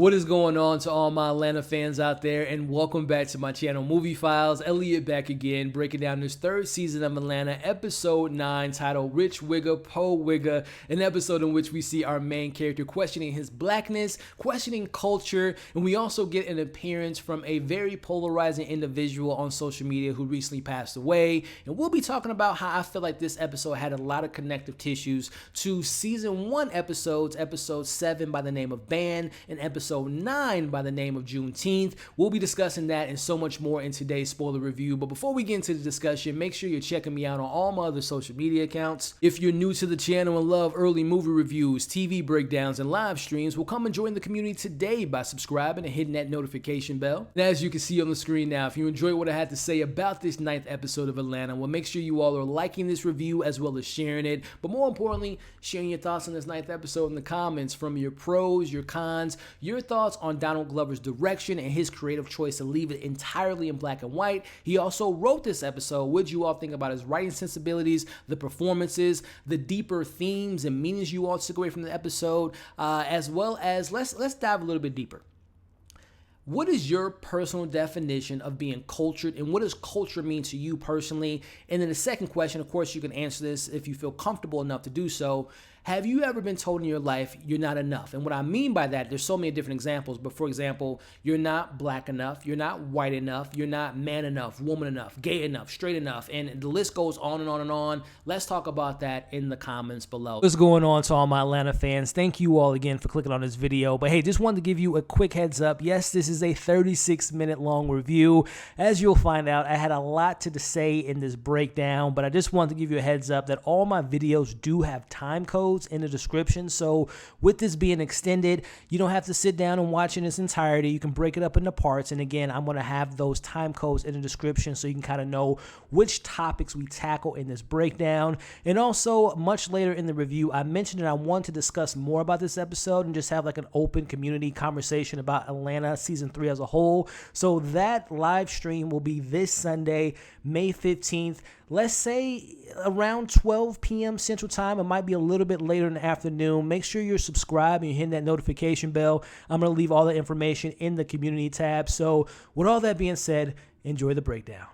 What is going on to all my Atlanta fans out there, and welcome back to my channel, Movie Files. Elliot back again, breaking down this third season of Atlanta, episode 9, titled Rich Wigga, Po Wigga, an episode in which we see our main character questioning his blackness, questioning culture, and we also get an appearance from a very polarizing individual on social media who recently passed away, and we'll be talking about how I feel like this episode had a lot of connective tissues to season 1 episodes, episode 7 by the name of Ban, and episode 9 by the name of Juneteenth. We'll be discussing that and so much more in today's spoiler review. But before we get into the discussion, make sure you're checking me out on all my other social media accounts. If you're new to the channel and love early movie reviews, TV breakdowns, and live streams, well, come and join the community today by subscribing and hitting that notification bell. And as you can see on the screen now, if you enjoy what I had to say about this 9th episode of Atlanta, well, make sure you all are liking this review as well as sharing it. But more importantly, sharing your thoughts on this 9th episode in the comments, from your pros, your cons, your thoughts on Donald Glover's direction and his creative choice to leave it entirely in black and white. He also wrote this episode. What you all think about his writing sensibilities, the performances, the deeper themes and meanings you all took away from the episode, as well as let's dive a little bit deeper. What is your personal definition of being cultured, and what does culture mean to you personally? And then the second question, of course, you can answer this if you feel comfortable enough to do so. Have you ever been told in your life you're not enough? And what I mean by that, there's so many different examples, but for example, you're not black enough, you're not white enough, you're not man enough, woman enough, gay enough, straight enough, and the list goes on and on and on. Let's talk about that in the comments below. What's going on to all my Atlanta fans? Thank you all again for clicking on this video. But hey, just wanted to give you a quick heads up. Yes, this is a 36-minute long review. As you'll find out, I had a lot to say in this breakdown, but I just wanted to give you a heads up that all my videos do have time codes in the description. So with this being extended, you don't have to sit down and watch in its entirety. You can break it up into parts. And again, I'm going to have those time codes in the description so you can kind of know which topics we tackle in this breakdown. And also, much later in the review, I mentioned that I want to discuss more about this episode and just have like an open community conversation about Atlanta season 3 as a whole. So that live stream will be this Sunday, May 15th. Let's say around 12 p.m. Central Time. It might be a little bit later in the afternoon. Make sure you're subscribed and you're hitting that notification bell. I'm going to leave all the information in the community tab. So with all that being said, enjoy the breakdown.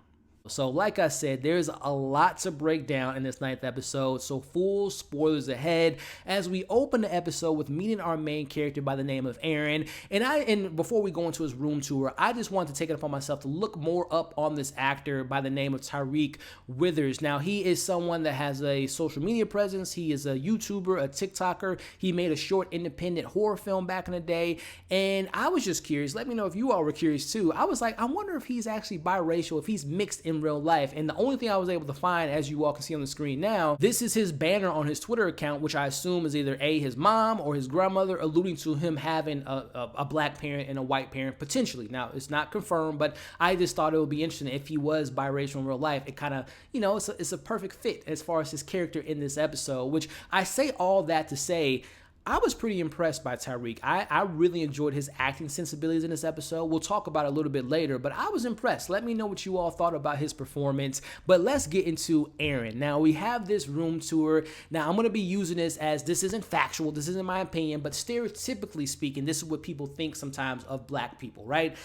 So like I said, there's a lot to break down in this 9th episode, so full spoilers ahead as we open the episode with meeting our main character by the name of Aaron. And before we go into his room tour, I just want to take it upon myself to look more up on this actor by the name of Tyree Withers. Now, he is someone that has a social media presence. He is a YouTuber, a TikToker. He made a short independent horror film back in the day, and I was just curious. Let me know if you all were curious too. I was like, I wonder if he's actually biracial, if he's mixed in real life. And the only thing I was able to find, as you all can see on the screen now, this is his banner on his Twitter account, which I assume is either his mom or his grandmother, alluding to him having a black parent and a white parent potentially. Now, it's not confirmed, but I just thought it would be interesting if he was biracial in real life. It kind of, you know, it's a perfect fit as far as his character in this episode, which I say all that to say I was pretty impressed by Tyree. I really enjoyed his acting sensibilities in this episode. We'll talk about it a little bit later, but I was impressed. Let me know what you all thought about his performance. But let's get into Aaron. Now, we have this room tour. Now, I'm going to be using this as this isn't factual. This isn't my opinion, but stereotypically speaking, this is what people think sometimes of black people, right?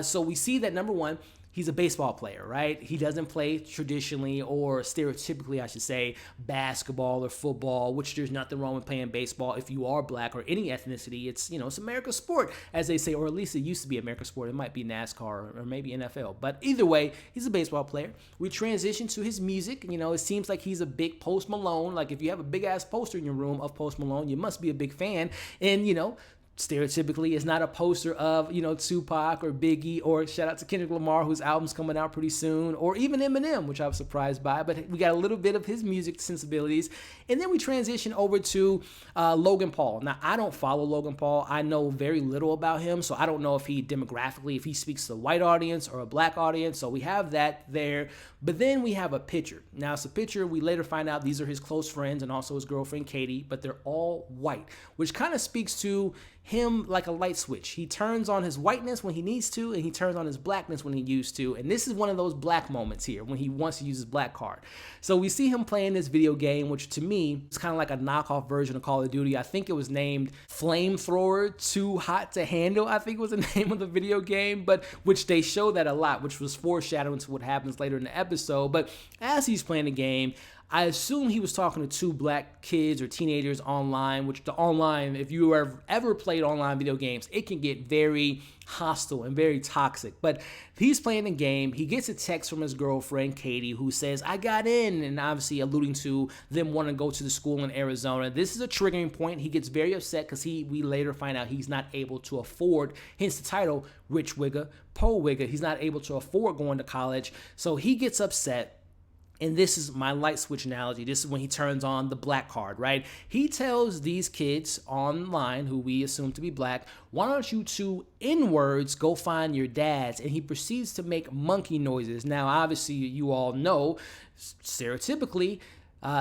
So we see that, number one, he's a baseball player, right? He doesn't play traditionally, or stereotypically, I should say, basketball or football, which there's nothing wrong with playing baseball if you are black or any ethnicity. It's, you know, it's America's sport, as they say, or at least it used to be America's sport. It might be NASCAR or maybe NFL. But either way, he's a baseball player. We transition to his music. You know, it seems like he's a big Post Malone. Like, if you have a big-ass poster in your room of Post Malone, you must be a big fan. And, you know, stereotypically, it's not a poster of, you know, Tupac or Biggie, or shout out to Kendrick Lamar, whose album's coming out pretty soon, or even Eminem, which I was surprised by. But we got a little bit of his music sensibilities. And then we transition over to Logan Paul. Now, I don't follow Logan Paul. I know very little about him, so I don't know if he demographically, if he speaks to a white audience or a black audience. So we have that there. But then we have a picture. Now, it's a picture. We later find out these are his close friends and also his girlfriend, Katie, but they're all white, which kind of speaks to him like a light switch. He turns on his whiteness when he needs to, and he turns on his blackness when he used to. And this is one of those black moments here when he wants to use his black card. So we see him playing this video game, which to me is kind of like a knockoff version of Call of Duty. I think it was named Flamethrower, Too Hot to Handle, I think was the name of the video game, but which they show that a lot, which was foreshadowing to what happens later in the episode. But as he's playing the game, I assume he was talking to two black kids or teenagers online, which the online, if you ever played online video games, it can get very hostile and very toxic. But he's playing the game. He gets a text from his girlfriend, Katie, who says, I got in, and obviously alluding to them wanting to go to the school in Arizona. This is a triggering point. He gets very upset because we later find out he's not able to afford, hence the title, Rich Wigga, Po Wigga. He's not able to afford going to college. So he gets upset. And this is my light switch analogy. This is when he turns on the black card, right? He tells these kids online, who we assume to be black, why don't you two N-words go find your dads? And he proceeds to make monkey noises. Now, obviously, you all know, stereotypically,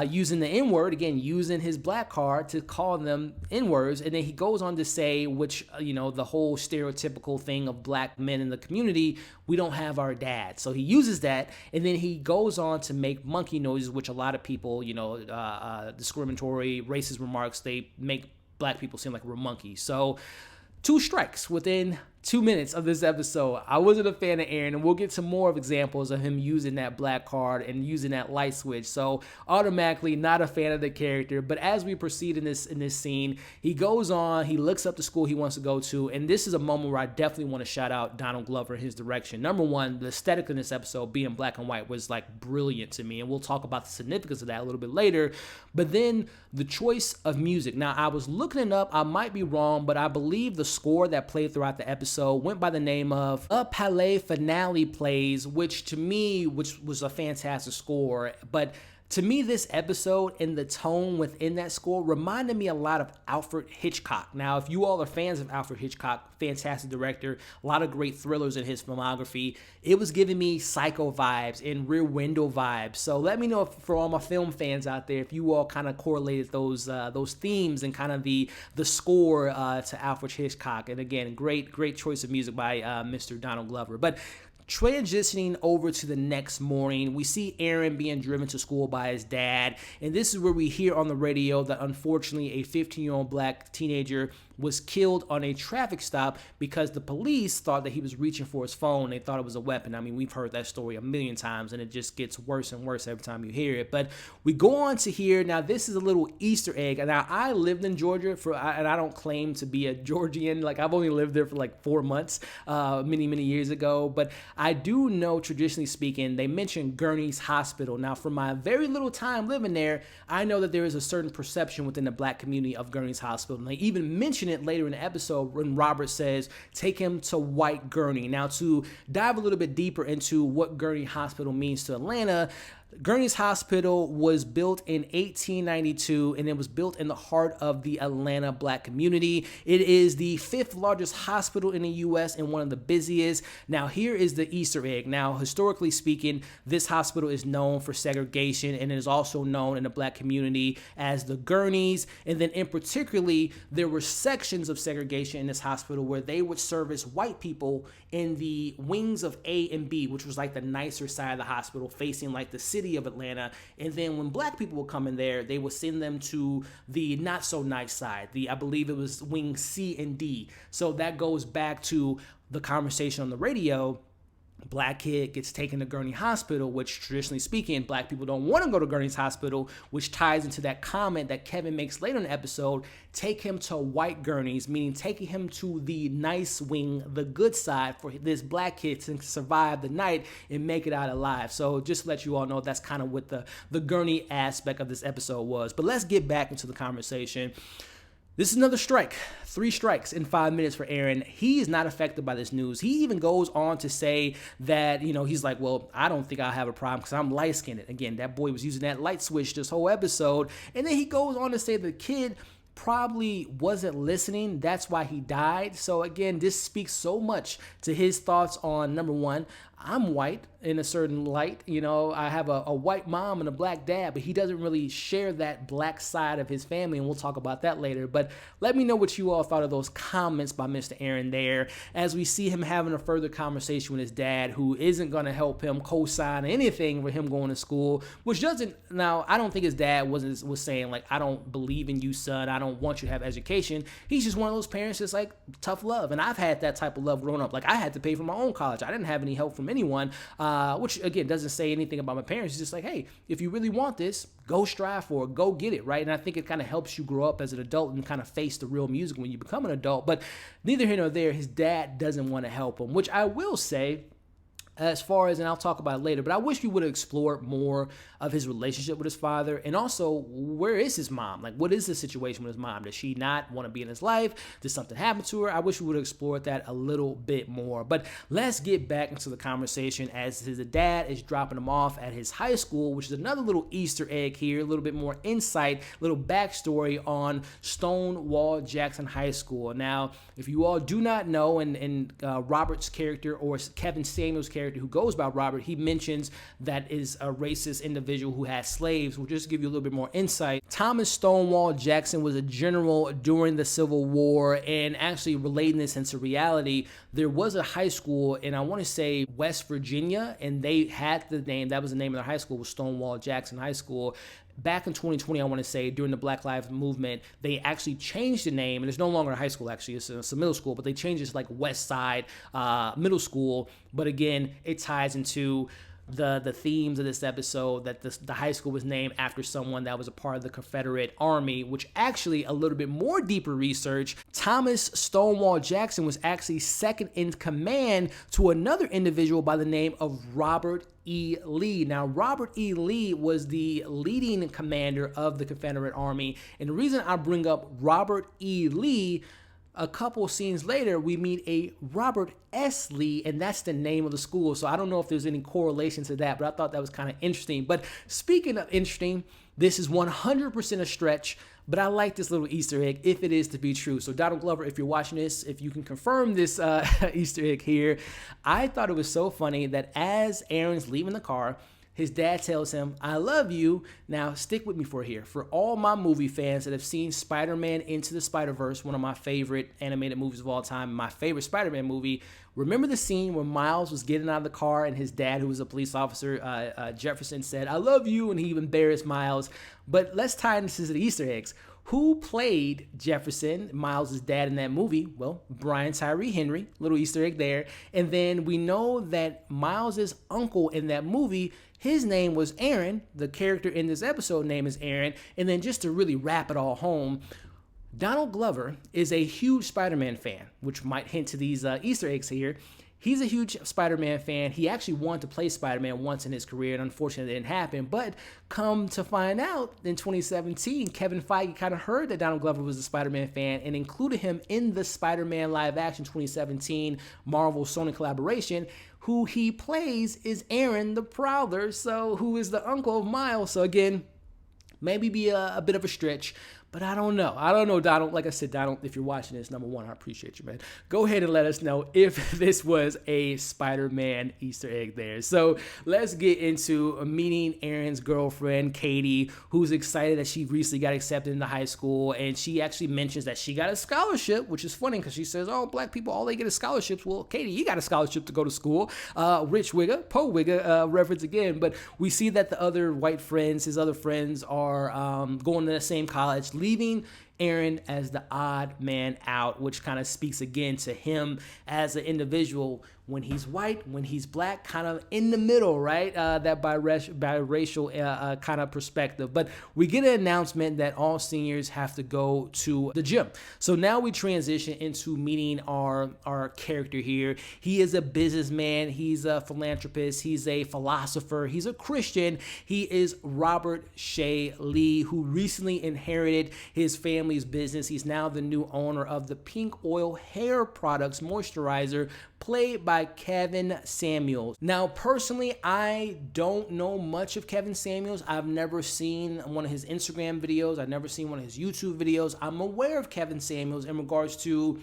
using the N-word, again, using his black card to call them N-words. And then he goes on to say, which, the whole stereotypical thing of black men in the community, we don't have our dads. So he uses that, and then he goes on to make monkey noises, which a lot of people, discriminatory, racist remarks, they make black people seem like we're monkeys. So 2 strikes within 2 minutes of this episode. I wasn't a fan of Aaron, and we'll get some more of examples of him using that black card and using that light switch. So automatically not a fan of the character. But as we proceed in this scene, he goes on, he looks up the school he wants to go to, and this is a moment where I definitely want to shout out Donald Glover and his direction. Number one, the aesthetic in this episode being black and white was like brilliant to me, and we'll talk about the significance of that a little bit later. But then the choice of music. Now, I was looking it up, I might be wrong, but I believe the score that played throughout the episode went by the name of A Palais Finale Plays, which to me, which was a fantastic score. But to me, this episode and the tone within that score reminded me a lot of Alfred Hitchcock. Now, if you all are fans of Alfred Hitchcock, fantastic director, a lot of great thrillers in his filmography, it was giving me Psycho vibes and Rear Window vibes. So let me know, for all my film fans out there, if you all kind of correlated those themes and kind of the score to Alfred Hitchcock. And again, great choice of music by Mr. Donald Glover. But transitioning over to the next morning, we see Aaron being driven to school by his dad, and this is where we hear on the radio that unfortunately a 15-year-old black teenager was killed on a traffic stop because the police thought that he was reaching for his phone. They thought it was a weapon. I mean, we've heard that story a million times, and it just gets worse and worse every time you hear it. But we go on to hear, now this is a little Easter egg. Now, I lived in Georgia, and I don't claim to be a Georgian. Like, I've only lived there for like 4 months, many years ago. But I do know, traditionally speaking, they mention Gurney's Hospital. Now, from my very little time living there, I know that there is a certain perception within the black community of Gurney's Hospital. And they even mention it later in the episode when Robert says, take him to White Gurney. Now, to dive a little bit deeper into what Gurney Hospital means to Atlanta, Gurney's Hospital was built in 1892, and it was built in the heart of the Atlanta black community. It is the 5th largest hospital in the U.S. and one of the busiest. Now, here is the Easter egg. Now, historically speaking, this hospital is known for segregation, and it is also known in the black community as the Gurneys. And then, in particularly, there were sections of segregation in this hospital where they would service white people in the wings of A and B, which was like the nicer side of the hospital, facing like the city of Atlanta. And then when black people would come in there, they would send them to the not so nice side. I believe it was wing C and D. So that goes back to the conversation on the radio. Black kid gets taken to Gurney Hospital, which traditionally speaking, black people don't want to go to Gurney's Hospital, which ties into that comment that Kevin makes later in the episode, take him to White Gurney's, meaning taking him to the nice wing, the good side, for this black kid to survive the night and make it out alive. So just to let you all know, that's kind of what the Gurney aspect of this episode was. But let's get back into the conversation. This is another strike. 3 strikes in 5 minutes for Aaron. He is not affected by this news. He even goes on to say that, he's like, well, I don't think I'll have a problem because I'm light-skinned. Again, that boy was using that light switch this whole episode. And then he goes on to say the kid probably wasn't listening. That's why he died. So again, this speaks so much to his thoughts on, number one, I'm white in a certain light. You know, I have a white mom and a black dad, but he doesn't really share that black side of his family, and we'll talk about that later. But let me know what you all thought of those comments by Mr. Aaron there, as we see him having a further conversation with his dad, who isn't going to help him co-sign anything for him going to school, which doesn't, now, I don't think his dad was saying, like, I don't believe in you, son, I don't want you to have education. He's just one of those parents that's like, tough love, and I've had that type of love growing up. Like, I had to pay for my own college. I didn't have any help from anyone, which again doesn't say anything about my parents. It's just like, hey, if you really want this, go strive for it, go get it, right? And I think it kind of helps you grow up as an adult and kind of face the real music when you become an adult. But neither here nor there, his dad doesn't want to help him, which I will say, as far as, and I'll talk about it later, but I wish we would have explored more of his relationship with his father, and also, where is his mom? Like, what is the situation with his mom? Does she not want to be in his life? Did something happen to her? I wish we would have explored that a little bit more. But let's get back into the conversation as his dad is dropping him off at his high school, which is another little Easter egg here, a little bit more insight, a little backstory on Stonewall Jackson High School. Now, if you all do not know, and Robert's character, or Kevin Samuels' character, who goes by Robert, he mentions that is a racist individual who has slaves. We'll just give you a little bit more insight. Thomas Stonewall Jackson was a general during the Civil War, and actually relating this into reality, there was a high school in, I want to say, West Virginia, and they had the name, that was the name of their high school, was Stonewall Jackson High School. Back in 2020, I want to say, during the Black Lives Movement, they actually changed the name, and it's no longer a high school, actually, it's a middle school, but they changed it to like West Side Middle School. But again, it ties into the themes of this episode, that the high school was named after someone that was a part of the Confederate Army, which actually, a little bit more deeper research, Thomas Stonewall Jackson was actually second in command to another individual by the name of Robert E. Lee. Now, Robert E. Lee was the leading commander of the Confederate Army, and the reason I bring up Robert E. Lee, a couple scenes later, we meet a Robert S. Lee, and that's the name of the school. So I don't know if there's any correlation to that, but I thought that was kind of interesting. But speaking of interesting, this is 100% a stretch, but I like this little Easter egg if it is to be true. So Donald Glover, if you're watching this, if you can confirm this Easter egg here, I thought it was so funny that as Aaron's leaving the car, his dad tells him, I love you. Now, stick with me for here. For all my movie fans that have seen Spider-Man Into the Spider-Verse, one of my favorite animated movies of all time, my favorite Spider-Man movie, remember the scene where Miles was getting out of the car and his dad, who was a police officer, Jefferson, said, I love you, and he embarrassed Miles. But let's tie this to the Easter eggs. Who played Jefferson, Miles' dad, in that movie? Well, Brian Tyree Henry, little Easter egg there. And then we know that Miles' uncle in that movie, his name was Aaron. The character in this episode name is Aaron. And then just to really wrap it all home, Donald Glover is a huge Spider-Man fan, which might hint to these Easter eggs here. He's a huge Spider-Man fan. He actually wanted to play Spider-Man once in his career, and unfortunately it didn't happen. But come to find out, in 2017, Kevin Feige kind of heard that Donald Glover was a Spider-Man fan and included him in the Spider-Man live-action 2017 Marvel-Sony collaboration. Who he plays is Aaron the Prowler, so who is the uncle of Miles. So again, maybe be a bit of a stretch, but I don't know. I don't know, Donald. Like I said, Donald, if you're watching this, number one, I appreciate you, man. Go ahead and let us know if this was a Spider-Man Easter egg there. So let's get into meeting Aaron's girlfriend, Katie, who's excited that she recently got accepted into high school. And she actually mentions that she got a scholarship, which is funny because she says, oh, black people, all they get is scholarships. Well, Katie, you got a scholarship to go to school. Rich Wigga, Poe Wigga reference again. But we see that the other white friends, his other friends, are going to the same college, leaving Aaron as the odd man out, which kind of speaks again to him as an individual. When he's white, when he's black, kind of in the middle, right? That biracial kind of perspective. But we get an announcement that all seniors have to go to the gym. So now we transition into meeting our character here. He is a businessman. He's a philanthropist. He's a philosopher. He's a Christian. He is Robert Shea Lee, who recently inherited his family's business. He's now the new owner of the Pink Oil Hair Products Moisturizer, played by Kevin Samuels. Now, personally, I don't know much of Kevin Samuels. I've never seen one of his Instagram videos. I've never seen one of his YouTube videos. I'm aware of Kevin Samuels in regards to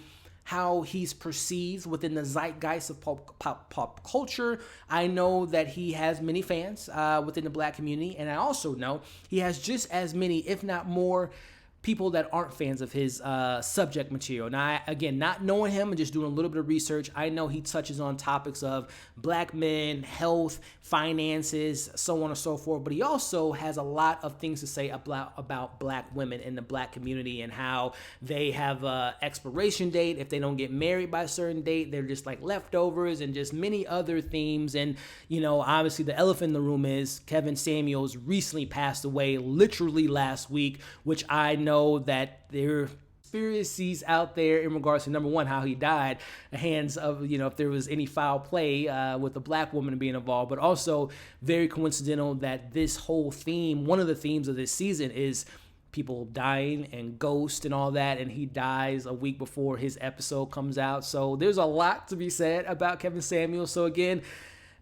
how he's perceived within the zeitgeist of pop culture. I know that he has many fans within the black community, and I also know he has just as many, if not more, people that aren't fans of his subject material. Now, again, not knowing him and just doing a little bit of research, I know he touches on topics of black men, health, finances, so on and so forth, but he also has a lot of things to say about black women in the black community and how they have an expiration date. If they don't get married by a certain date, they're just like leftovers, and just many other themes. And, you know, obviously the elephant in the room is Kevin Samuels recently passed away literally last week, which I know that there are conspiracies out there in regards to, number one, how he died, the hands of, you know, if there was any foul play with a black woman being involved, but also very coincidental that this whole theme, one of the themes of this season is people dying and ghosts and all that, and he dies a week before his episode comes out. So there's a lot to be said about Kevin Samuels. So again,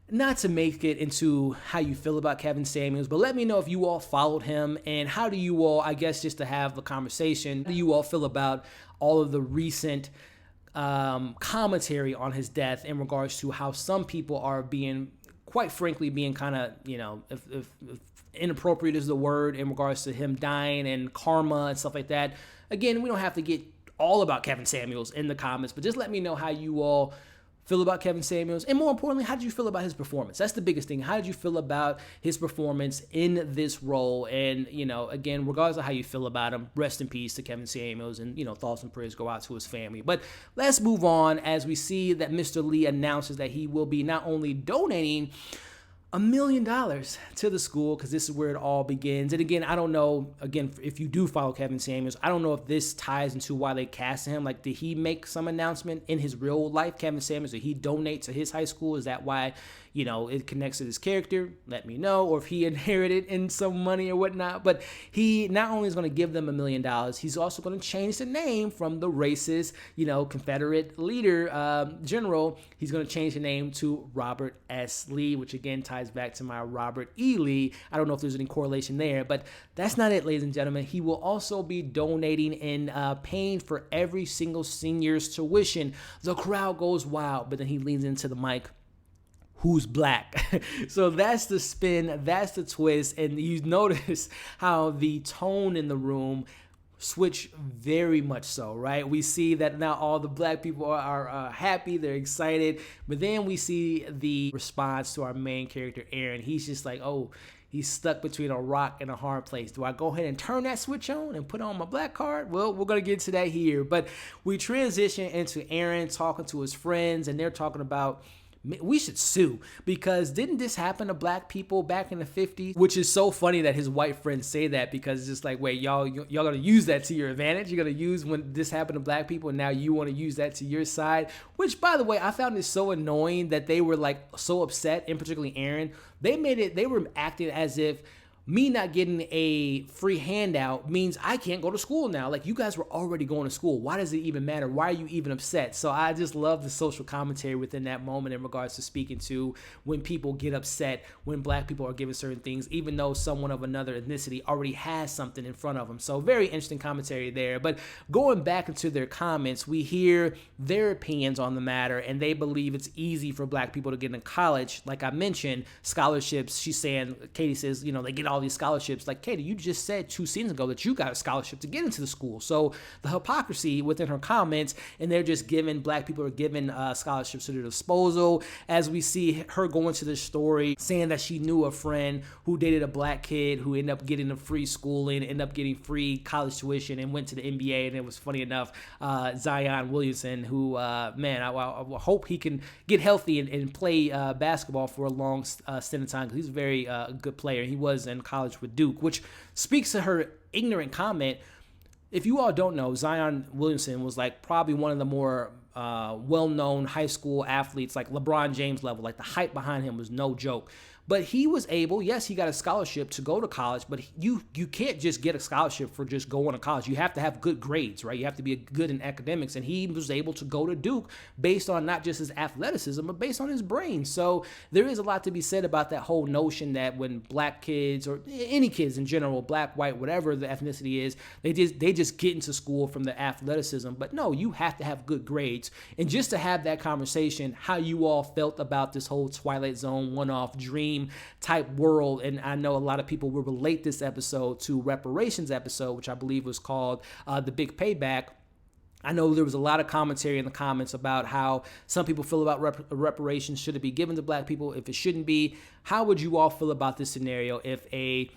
not to make it into how you feel about Kevin Samuels, but let me know if you all followed him, and how do you all, I guess just to have the conversation, how do you all feel about all of the recent commentary on his death in regards to how some people are being, quite frankly, being kind of, you know, if inappropriate is the word in regards to him dying and karma and stuff like that. Again, we don't have to get all about Kevin Samuels in the comments, but just let me know how you all feel about Kevin Samuels, and more importantly, how did you feel about his performance? That's the biggest thing. How did you feel about his performance in this role? And, you know, again, regardless of how you feel about him, rest in peace to Kevin Samuels, and, you know, thoughts and prayers go out to his family. But let's move on as we see that Mr. Lee announces that he will be not only donating $1 million to the school, because this is where it all begins. And again, I don't know, again, if you do follow Kevin Samuels, I don't know if this ties into why they cast him. Like, did he make some announcement in his real life, Kevin Samuels? Did he donate to his high school? Is that why, you know, it connects to his character? Let me know. Or if he inherited in some money or whatnot. But he not only is going to give them $1 million, he's also going to change the name from the racist, you know, Confederate leader, general. He's going to change the name to Robert S. Lee, which again ties back to my Robert E. Lee. I don't know if there's any correlation there, but that's not it, ladies and gentlemen. He will also be donating and paying for every single senior's tuition. The crowd goes wild, but then he leans into the mic. Who's black? So that's the spin, that's the twist, and you notice how the tone in the room switch very much so, right? We see that now all the black people are happy, they're excited, but then we see the response to our main character, Aaron. He's just like, oh, he's stuck between a rock and a hard place. Do I go ahead and turn that switch on and put on my black card? Well, we're going to get to that here, but we transition into Aaron talking to his friends, and they're talking about, we should sue, because didn't this happen to black people back in the 50s? Which is so funny that his white friends say that, because it's just like, wait, y'all gonna use that to your advantage? You're gonna use when this happened to black people, and now you want to use that to your side? Which, by the way, I found it so annoying that they were like so upset, and particularly Aaron. They were acting as if me not getting a free handout means I can't go to school now. Like, you guys were already going to school. Why does it even matter? Why are you even upset? So I just love the social commentary within that moment in regards to speaking to when people get upset when black people are given certain things, even though someone of another ethnicity already has something in front of them. So very interesting commentary there. But going back into their comments, we hear their opinions on the matter, and they believe it's easy for black people to get into college. Like I mentioned, scholarships. She's saying, Katie says, you know, they get all these scholarships. Like, Katie, you just said 2 seasons ago that you got a scholarship to get into the school. So the hypocrisy within her comments, and they're just giving, black people are giving scholarships to their disposal, as we see her going to this story saying that she knew a friend who dated a black kid who ended up getting a free schooling, ended up getting free college tuition, and went to the NBA. And it was funny enough, Zion Williamson, who, man, I hope he can get healthy and play basketball for a long stint of time, because he's a very good player. He was in college with Duke, which speaks to her ignorant comment. If you all don't know, Zion Williamson was like probably one of the more well-known high school athletes, like LeBron James level. Like, the hype behind him was no joke. But he was able, yes, he got a scholarship to go to college, but you can't just get a scholarship for just going to college. You have to have good grades, right? You have to be good in academics. And he was able to go to Duke based on not just his athleticism, but based on his brain. So there is a lot to be said about that whole notion that when black kids, or any kids in general, black, white, whatever the ethnicity is, they just get into school from the athleticism. But no, you have to have good grades. And just to have that conversation, how you all felt about this whole Twilight Zone one-off dream type world. And I know a lot of people will relate this episode to Reparations episode, which I believe was called The Big Payback. I know there was a lot of commentary in the comments about how some people feel about reparations. Should it be given to black people? If it shouldn't be, how would you all feel about this scenario if a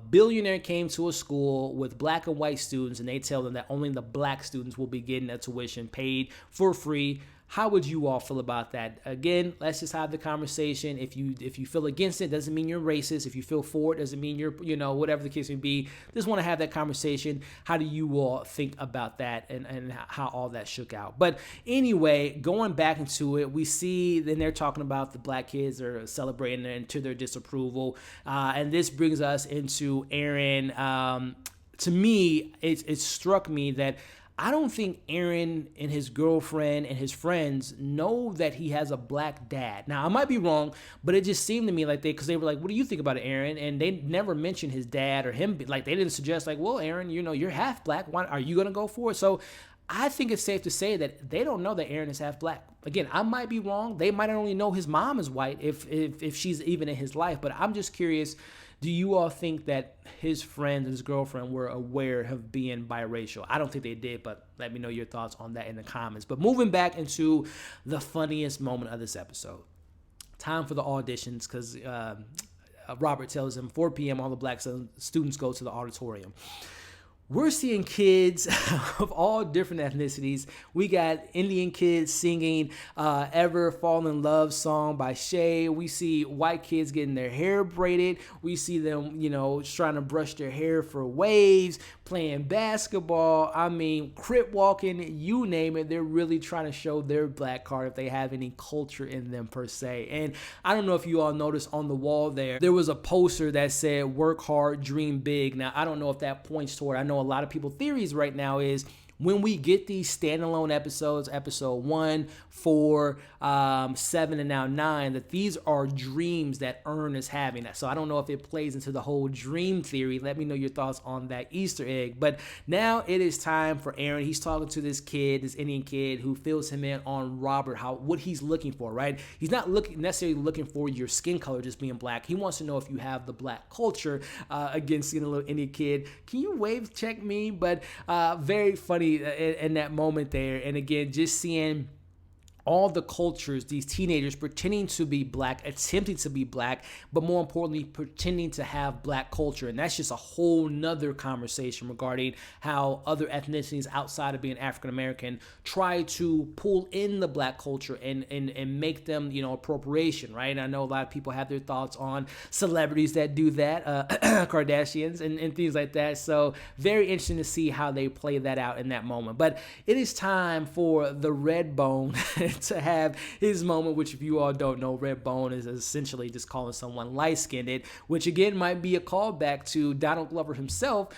billionaire came to a school with black and white students and they tell them that only the black students will be getting their tuition paid for free? How would you all feel about that? Again, let's just have the conversation. If you feel against it, doesn't mean you're racist. If you feel for it, doesn't mean you're, whatever the case may be. Just want to have that conversation. How do you all think about that and how all that shook out? But anyway, going back into it, we see then they're talking about the black kids are celebrating and to their disapproval. And this brings us into Aaron. To me, it struck me that I don't think Aaron and his girlfriend and his friends know that he has a black dad. Now, I might be wrong, but it just seemed to me like because they were like, what do you think about it, Aaron? And they never mentioned his dad or him. Like, they didn't suggest like, well, Aaron, you're half black. Why are you going to go for it? So I think it's safe to say that they don't know that Aaron is half black. Again, I might be wrong. They might only know his mom is white if she's even in his life. But I'm just curious, do you all think that his friends and his girlfriend were aware of being biracial? I don't think they did, but let me know your thoughts on that in the comments. But moving back into the funniest moment of this episode. Time for the auditions, because Robert tells him 4 p.m. all the black students go to the auditorium. We're seeing kids of all different ethnicities. We got Indian kids singing Ever Fall in Love song by Shay. We see white kids getting their hair braided. We see them, trying to brush their hair for waves, playing basketball. I mean, crip walking, you name it. They're really trying to show their black card if they have any culture in them per se. And I don't know if you all noticed on the wall there was a poster that said, work hard, dream big. Now, I don't know if that points toward, I know a lot of people theories right now is when we get these standalone episodes, episode 1, 4, 7, and now 9, that these are dreams that Earn is having. So I don't know if it plays into the whole dream theory. Let me know your thoughts on that Easter egg. But now it is time for Aaron. He's talking to this Indian kid who fills him in on Robert, what he's looking for, right? He's not necessarily looking for your skin color just being black. He wants to know if you have the black culture. Again, seeing a little Indian kid, can you wave check me? But very funny in that moment there. And again, just seeing all the cultures, these teenagers pretending to be black, attempting to be black, but more importantly, pretending to have black culture. And that's just a whole nother conversation regarding how other ethnicities outside of being African-American try to pull in the black culture and make them, appropriation, right? And I know a lot of people have their thoughts on celebrities that do that, Kardashians and things like that. So very interesting to see how they play that out in that moment. But it is time for the Redbone to have his moment, which if you all don't know, Redbone is essentially just calling someone light-skinned, which again might be a callback to Donald Glover himself.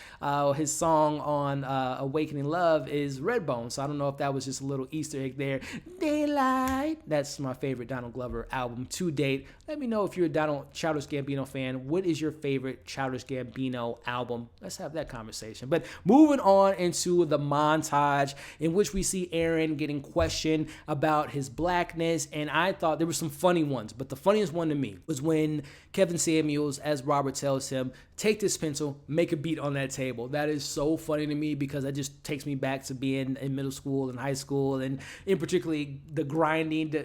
His song on Awakening Love is Redbone. So I don't know if that was just a little Easter egg there. Daylight. That's my favorite Donald Glover album to date. Let me know if you're a Childish Gambino fan. What is your favorite Childish Gambino album? Let's have that conversation. But moving on into the montage in which we see Aaron getting questioned about his blackness, and I thought there were some funny ones, but the funniest one to me was when Kevin Samuels, as Robert tells him, take this pencil, make a beat on that table. That is so funny to me because that just takes me back to being in middle school and high school, and in particularly the grinding.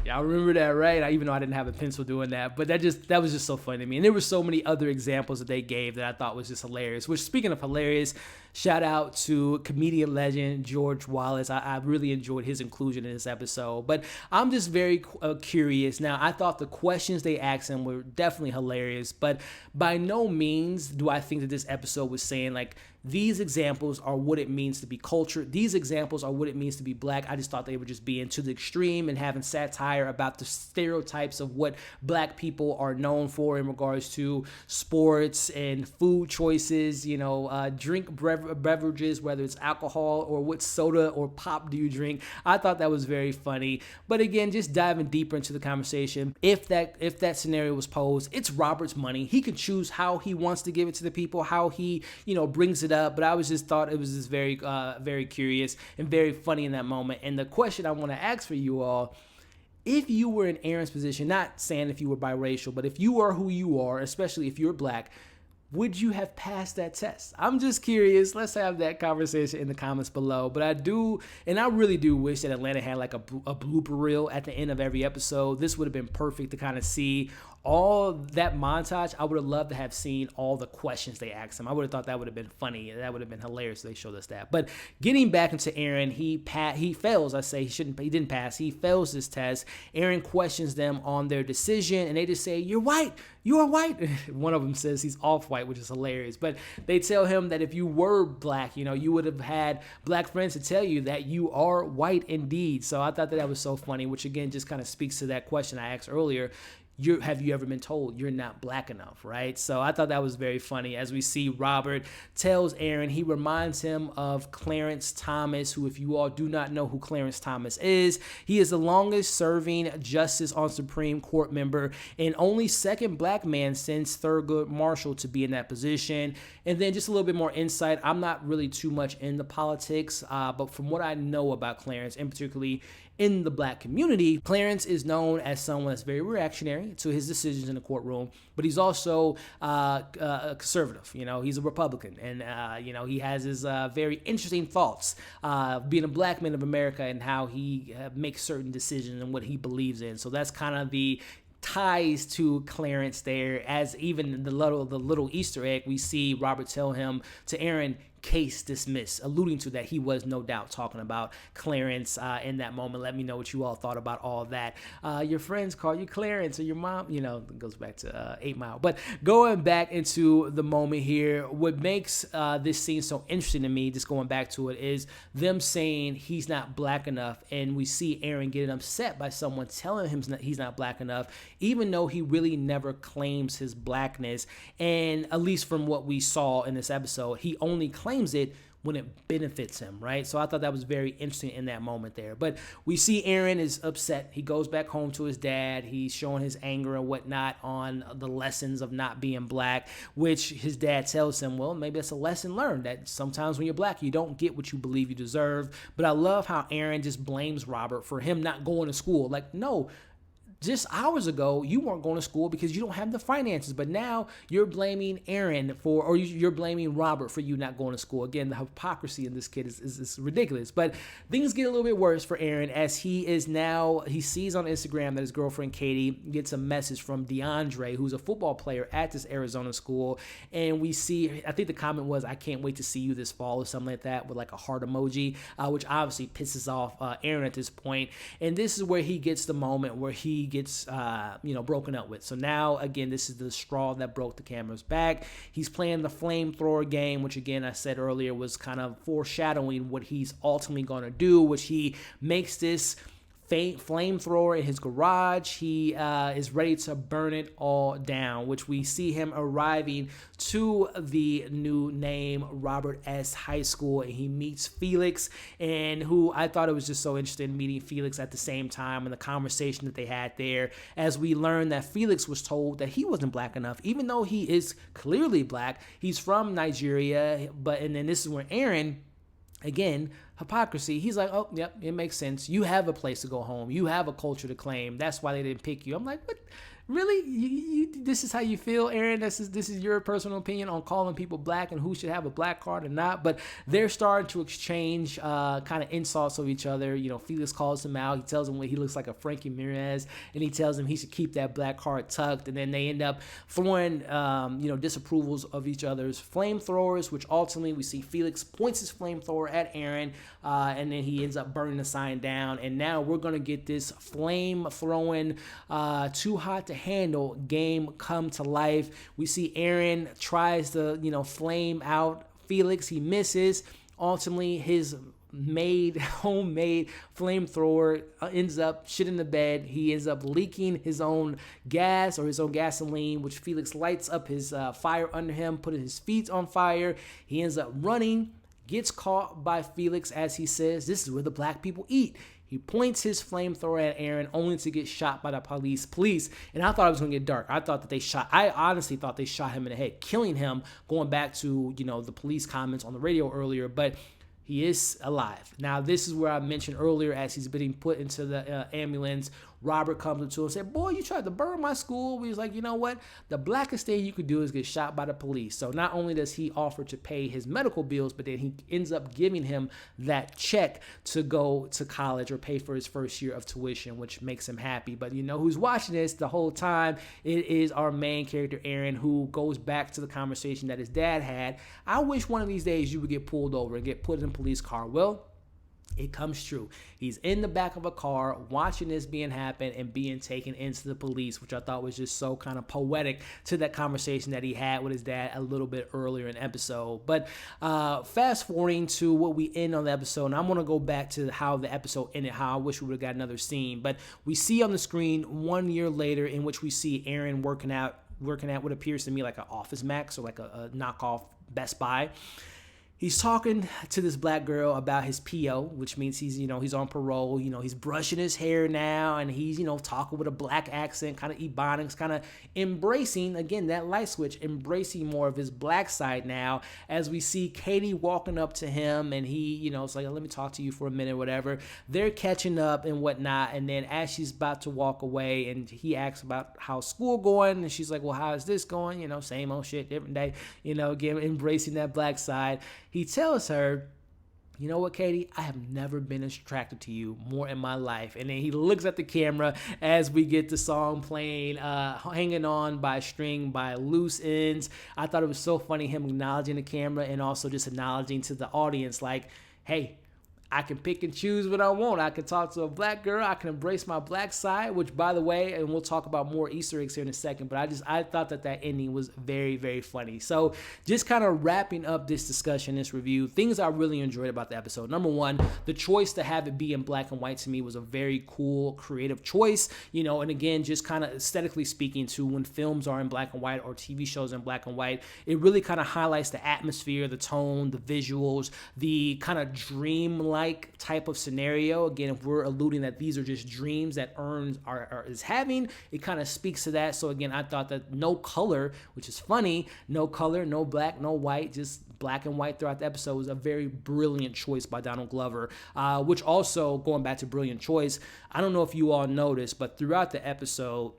Y'all remember that, right? Even though I didn't have a pencil doing that, but that was just so funny to me. And there were so many other examples that they gave that I thought was just hilarious. Which, speaking of hilarious, Shout out to comedian legend George Wallace. I really enjoyed his inclusion in this episode. But I'm just very curious. Now, I thought the questions they asked him were definitely hilarious, but by no means do I think that this episode was saying, like, these examples are what it means to be cultured. These examples are what it means to be black. I just thought they were just being to the extreme and having satire about the stereotypes of what black people are known for in regards to sports and food choices, drink beverages, whether it's alcohol or what soda or pop do you drink. I thought that was very funny. But again, just diving deeper into the conversation, if that scenario was posed, it's Robert's money. He can choose how he wants to give it to the people, how he, brings it up, but I was just thought it was just very, very curious and very funny in that moment. And the question I want to ask for you all, if you were in Aaron's position, not saying if you were biracial, but if you are who you are, especially if you're black, would you have passed that test? I'm just curious. Let's have that conversation in the comments below. But I really do wish that Atlanta had like a blooper reel at the end of every episode. This would have been perfect to kind of see all that montage. I would have loved to have seen all the questions they asked him. I would have thought that would have been funny. That would have been hilarious if they showed us that. But getting back into Aaron, he fails. He didn't pass. He fails this test. Aaron questions them on their decision, and they just say, "You're white. You are white." One of them says he's off-white, which is hilarious. But they tell him that if you were black, you would have had black friends to tell you that you are white indeed. So I thought that was so funny, which again just kind of speaks to that question I asked earlier. Have you ever been told you're not black enough, right? So I thought that was very funny. As we see Robert tells Aaron, he reminds him of Clarence Thomas, who, if you all do not know who Clarence Thomas is, he is the longest serving Justice on Supreme Court member and only second black man since Thurgood Marshall to be in that position. And then just a little bit more insight. I'm not really too much into politics, but from what I know about Clarence, and particularly in the black community, Clarence is known as someone that's very reactionary to his decisions in the courtroom, but he's also a conservative. He's a Republican, and he has his very interesting thoughts, being a black man of America and how he makes certain decisions and what he believes in. So that's kind of the ties to Clarence there. As even the little Easter egg, we see Robert tell him to Aaron, case dismissed, alluding to that he was no doubt talking about Clarence in that moment. Let me know what you all thought about all that. Your friends call you Clarence, or your mom, it goes back to 8 Mile. But going back into the moment here, what makes this scene so interesting to me, just going back to it, is them saying he's not black enough, and we see Aaron getting upset by someone telling him he's not black enough, even though he really never claims his blackness. And at least from what we saw in this episode, he only claims it when it benefits him, right? So I thought that was very interesting in that moment there. But we see Aaron is upset. He goes back home to his dad. He's showing his anger and whatnot on the lessons of not being black, which his dad tells him, well, maybe that's a lesson learned, that sometimes when you're black, you don't get what you believe you deserve. But I love how Aaron just blames Robert for him not going to school. Like, no, just hours ago, you weren't going to school because you don't have the finances, but now you're blaming Aaron or you're blaming Robert for you not going to school. Again, the hypocrisy in this kid is ridiculous. But things get a little bit worse for Aaron as he sees on Instagram that his girlfriend Katie gets a message from DeAndre, who's a football player at this Arizona school. And we see, I think the comment was, "I can't wait to see you this fall," or something like that, with like a heart emoji, which obviously pisses off Aaron at this point. And this is where he gets the moment where he gets broken up with. So now again, this is the straw that broke the camera's back. He's playing the Flamethrower game, which again I said earlier was kind of foreshadowing what he's ultimately going to do, which he makes this flamethrower in his garage. He is ready to burn it all down, which we see him arriving to the new name Robert S. High School, and he meets Felix, and who I thought it was just so interesting meeting Felix at the same time, and the conversation that they had there, as we learned that Felix was told that he wasn't black enough, even though he is clearly black. He's from Nigeria, and then this is where Aaron, again, hypocrisy, he's like, "Oh, yep, it makes sense. You have a place to go home. You have a culture to claim. That's why they didn't pick you." I'm like, "What? Really? this is how you feel, Aaron. This is your personal opinion on calling people black and who should have a black card and not. But they're starting to exchange kind of insults of each other. Felix calls him out. He tells him he looks like a Frankie Muniz, and he tells him he should keep that black card tucked. And then they end up throwing disapprovals of each other's flamethrowers, which ultimately we see Felix points his flamethrower at Aaron, and then he ends up burning the sign down. And now we're gonna get this flame throwing, too hot to handle game come to life. We see Aaron tries to flame out Felix. He misses. Ultimately, his homemade flamethrower ends up shit in the bed. He ends up leaking his own gas or his own gasoline, which Felix lights up his fire under him, putting his feet on fire. He ends up running, gets caught by Felix as he says, "This is where the black people eat." He points his flamethrower at Aaron, only to get shot by the police. And I thought it was going to get dark. I honestly thought they shot him in the head, killing him, going back to, the police comments on the radio earlier. But he is alive. Now, this is where I mentioned earlier, as he's being put into the ambulance, Robert comes up to him and said, "Boy, you tried to burn my school." He's like, "You know what? The blackest thing you could do is get shot by the police." So not only does he offer to pay his medical bills, but then he ends up giving him that check to go to college or pay for his first year of tuition, which makes him happy. But who's watching this the whole time? It is our main character, Aaron, who goes back to the conversation that his dad had. "I wish one of these days you would get pulled over and get put in a police car." Well, it comes true. He's in the back of a car watching this being happen and being taken into the police, which I thought was just so kind of poetic to that conversation that he had with his dad a little bit earlier in the episode. But fast forwarding to what we end on the episode, and I'm going to go back to how the episode ended, how I wish we would have got another scene. But we see on the screen 1 year later, in which we see Aaron working at what appears to me like an Office Max or like a knockoff Best Buy. He's talking to this black girl about his PO, which means he's on parole. He's brushing his hair now, and he's, talking with a black accent, kind of Ebonics, kind of embracing, again, that light switch, embracing more of his black side now, as we see Katie walking up to him, and he, it's like, "Let me talk to you for a minute," whatever. They're catching up and whatnot, and then as she's about to walk away, and he asks about how's school going, and she's like, "Well, how is this going?" Same old shit, different day, again, embracing that black side. He tells her, "You know what, Katie? I have never been attracted to you more in my life." And then he looks at the camera as we get the song playing, "Hanging On" by a string by Loose Ends. I thought it was so funny, him acknowledging the camera and also just acknowledging to the audience, like, "Hey, I can pick and choose what I want. I can talk to a black girl. I can embrace my black side," which, by the way, and we'll talk about more Easter eggs here in a second, but I thought that ending was very, very funny. So just kind of wrapping up this discussion, this review, things I really enjoyed about the episode. Number one, the choice to have it be in black and white to me was a very cool, creative choice, and again, just kind of aesthetically speaking to when films are in black and white or TV shows in black and white, it really kind of highlights the atmosphere, the tone, the visuals, the kind of dream-like type of scenario. Again, if we're alluding that these are just dreams that Ern is having, it kind of speaks to that. So again, I thought that no color, which is funny, no color, no black, no white, just black and white throughout the episode, was a very brilliant choice by Donald Glover, which also, going back to brilliant choice, I don't know if you all noticed, but throughout the episode,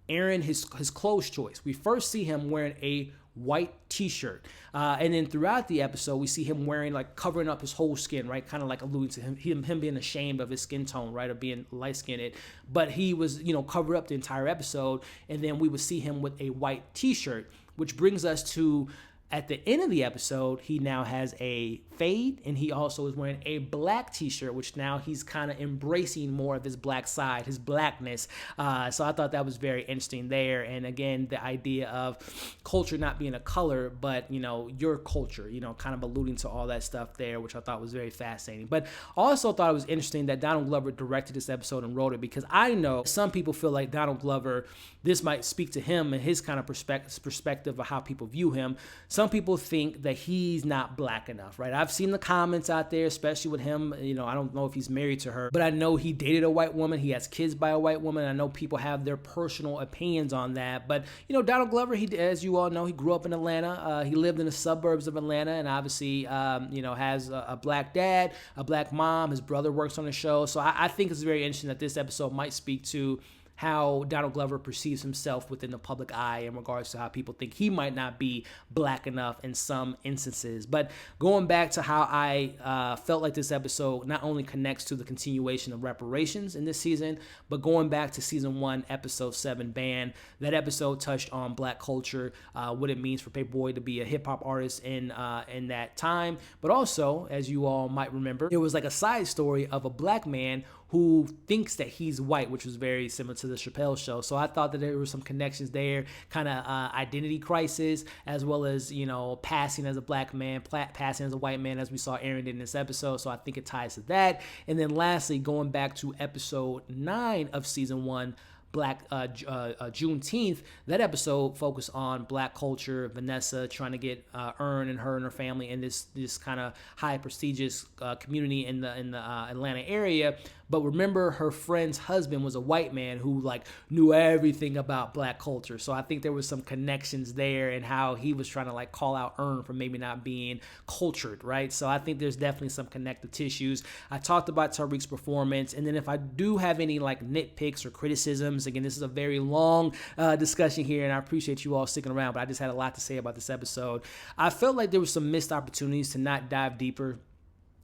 Aaron, his clothes choice, we first see him wearing a white t-shirt, and then throughout the episode we see him wearing, like, covering up his whole skin, right, kind of like alluding to him being ashamed of his skin tone, right, of being light-skinned, but he was covered up the entire episode. And then we would see him with a white t-shirt, which brings us to, at the end of the episode, he now has a fade, and he also is wearing a black t-shirt, which now he's kind of embracing more of his black side, his blackness. So I thought that was very interesting there. And again, the idea of culture not being a color, but, your culture, kind of alluding to all that stuff there, which I thought was very fascinating. But I also thought it was interesting that Donald Glover directed this episode and wrote it, because I know some people feel like Donald Glover, this might speak to him and his kind of perspective of how people view him. Some people think that he's not black enough, right? I've seen the comments out there, especially with him. I don't know if he's married to her, but I know he dated a white woman. He has kids by a white woman. I know people have their personal opinions on that. But, Donald Glover, as you all know, he grew up in Atlanta. He lived in the suburbs of Atlanta, and obviously, has a black dad, a black mom. His brother works on the show. So I think it's very interesting that this episode might speak to how Donald Glover perceives himself within the public eye in regards to how people think he might not be black enough in some instances. But going back to how I felt like this episode not only connects to the continuation of reparations in this season, but going back to season 1, episode 7, Band. That episode touched on black culture, what it means for Paperboy to be a hip hop artist in that time. But also, as you all might remember, it was like a side story of a black man who thinks that he's white, which was very similar to the Chappelle Show. So I thought that there were some connections there, kind of identity crisis, as well as, you know, passing as a black man, passing as a white man, as we saw Aaron did in this episode. So I think it ties to that. And then lastly, going back to episode 9 of season 1, Juneteenth, that episode focused on black culture, Vanessa trying to get Earn and her family in this kind of high prestigious community in the Atlanta area. But remember, her friend's husband was a white man who like knew everything about black culture. So I think there was some connections there and how he was trying to like call out Earn for maybe not being cultured, right? So I think there's definitely some connective tissues. I talked about Tyreek's performance, and then if I do have any like nitpicks or criticisms, again, this is a very long discussion here, and I appreciate you all sticking around, but I just had a lot to say about this episode. I felt like there was some missed opportunities to not dive deeper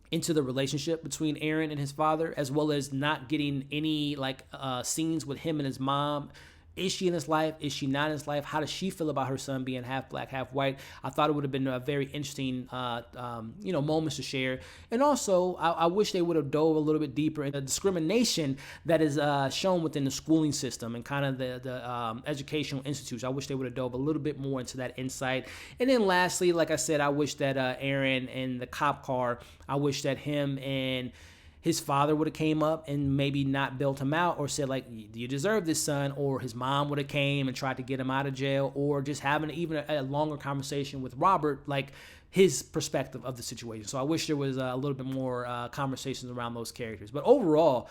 into the relationship between Aaron and his father, as well as not getting any like scenes with him and his mom. Is she in his life? Is she not in his life? How does she feel about her son being half black, half white? I thought it would have been a very interesting, moments to share. And also, I wish they would have dove a little bit deeper into the discrimination that is shown within the schooling system and kind of the educational institutes. I wish they would have dove a little bit more into that insight. And then lastly, like I said, I wish that Aaron and the cop car, I wish that him and his father would have came up and maybe not bailed him out or said like, you deserve this, son, or his mom would have came and tried to get him out of jail, or just having even a longer conversation with Robert, like his perspective of the situation. So I wish there was a little bit more conversations around those characters. But overall,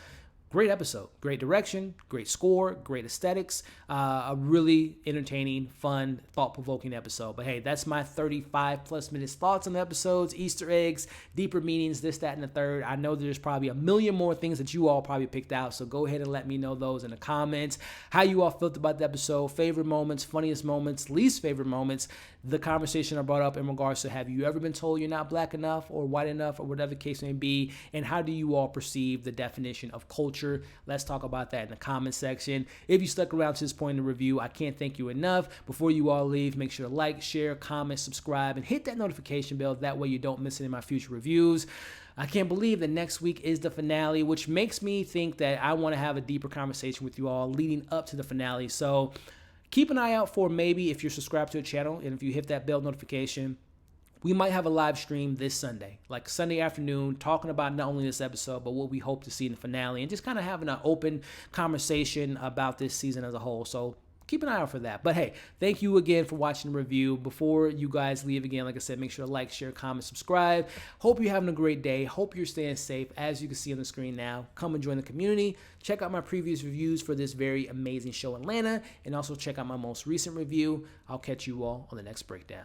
great episode, great direction, great score, great aesthetics, a really entertaining, fun, thought-provoking episode. But hey, that's my 35 plus minutes thoughts on the episodes, Easter eggs, deeper meanings, this, that, and the third. I know there's probably a million more things that you all probably picked out, so go ahead and let me know those in the comments. How you all felt about the episode, favorite moments, funniest moments, least favorite moments, the conversation I brought up in regards to have you ever been told you're not black enough or white enough or whatever the case may be, and how do you all perceive the definition of culture? Let's talk about that in the comment section. If you stuck around to this point in the review, I can't thank you enough. Before you all leave, make sure to like, share, comment, subscribe, and hit that notification bell. That way you don't miss any of my future reviews. I can't believe that next week is the finale, which makes me think that I want to have a deeper conversation with you all leading up to the finale. So keep an eye out for maybe if you're subscribed to the channel and if you hit that bell notification, we might have a live stream this Sunday, like Sunday afternoon, talking about not only this episode, but what we hope to see in the finale and just kind of having an open conversation about this season as a whole. So keep an eye out for that. But hey, thank you again for watching the review. Before you guys leave again, like I said, make sure to like, share, comment, subscribe. Hope you're having a great day. Hope you're staying safe. As you can see on the screen now, come and join the community. Check out my previous reviews for this very amazing show, Atlanta, and also check out my most recent review. I'll catch you all on the next breakdown.